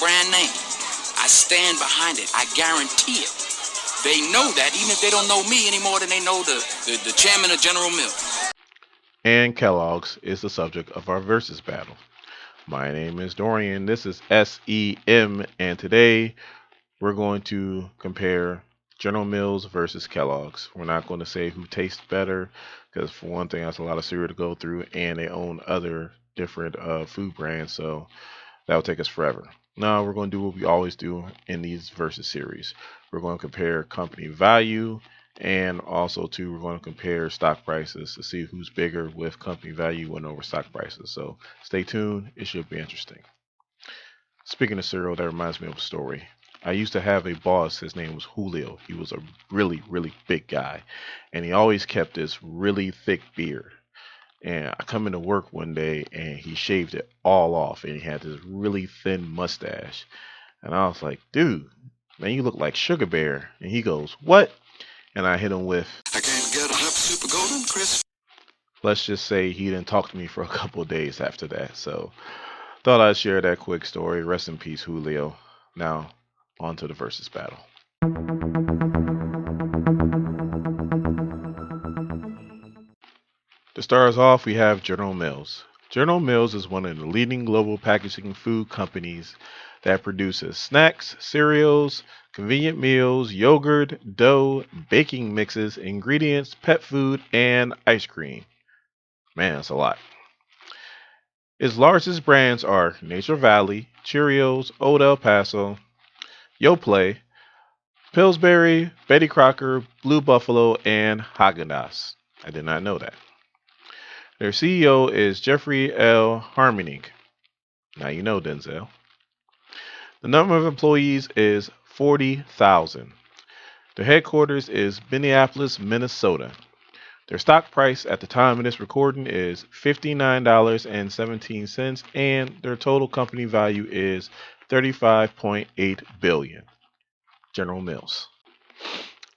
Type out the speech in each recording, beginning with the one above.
brand name. I stand behind it. I guarantee it. They know that, even if they don't know me any more than they know the chairman of General Mills. And Kellogg's is the subject of our versus battle. My name is Dorian. This is SEM, and today we're going to compare General Mills versus Kellogg's. We're not going to say who tastes better, because for one thing, that's a lot of cereal to go through, and they own other different food brands, so that will take us forever. Now we're going to do what we always do in these versus series. We're going to compare company value, and also too we're going to compare stock prices to see who's bigger with company value and over stock prices. So stay tuned. It should be interesting. Speaking of cereal, that reminds me of a story. I used to have a boss. His name was Julio. He was a really, really big guy, and he always kept this really thick beard. And I come into work one day and he shaved it all off and he had this really thin mustache. And I was like, dude, man, you look like Sugar Bear. And he goes, what? And I hit him with, I can't get enough super golden crisp. let's just say he didn't talk to me for a couple of days after that. So thought I'd share that quick story. Rest in peace, Julio. Now, on to the versus battle. To start us off, we have General Mills. General Mills is one of the leading global packaging food companies that produces snacks, cereals, convenient meals, yogurt, dough, baking mixes, ingredients, pet food, and ice cream. Man, that's a lot. Its largest brands are Nature Valley, Cheerios, Old El Paso, Yoplait, Pillsbury, Betty Crocker, Blue Buffalo, and Haagen-Dazs. I did not know that. Their CEO is Jeffrey L. Harmoning. Now you know Denzel. The number of employees is 40,000. Their headquarters is Minneapolis, Minnesota. Their stock price at the time of this recording is $59.17, and their total company value is $35.8 billion. General Mills.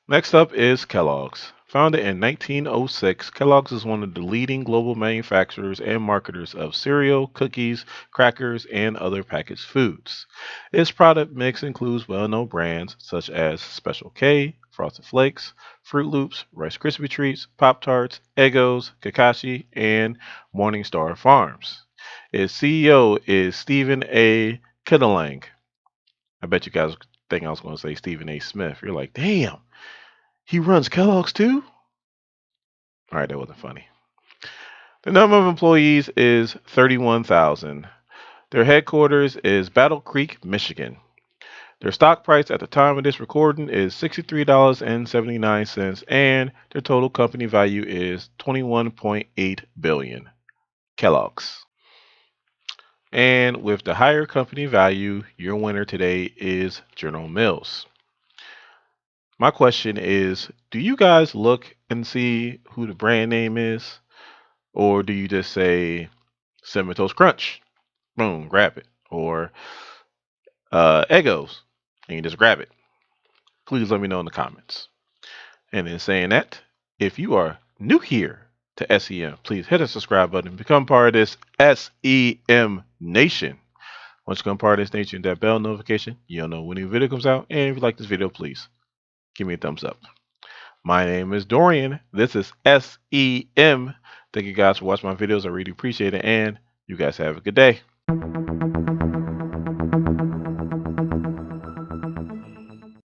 Next up is Kellogg's. Founded in 1906, Kellogg's is one of the leading global manufacturers and marketers of cereal, cookies, crackers, and other packaged foods. Its product mix includes well-known brands such as Special K, Frosted Flakes, Fruit Loops, Rice Krispie Treats, Pop-Tarts, Eggos, Kakashi, and Morningstar Farms. Its CEO is Stephen A. Kittlelang. I bet you guys think I was going to say Stephen A. Smith. You're like, damn, he runs Kellogg's too? All right, that wasn't funny. The number of employees is 31,000. Their headquarters is Battle Creek, Michigan. Their stock price at the time of this recording is $63.79, and their total company value is $21.8 billion. Kellogg's. And with the higher company value, your winner today is General Mills. My question is, do you guys look and see who the brand name is? Or do you just say Cinnamon Toast Crunch? Boom, grab it. Or Eggos, and you just grab it. Please let me know in the comments. And in saying that, if you are new here to SEM, please hit the subscribe button and become part of this SEM Nation. Once you become part of this nation, that bell notification, you'll know when a new video comes out. And if you like this video, please give me a thumbs up. My name is Dorian. This is SEM. Thank you guys for watching my videos. I really appreciate it. And you guys have a good day.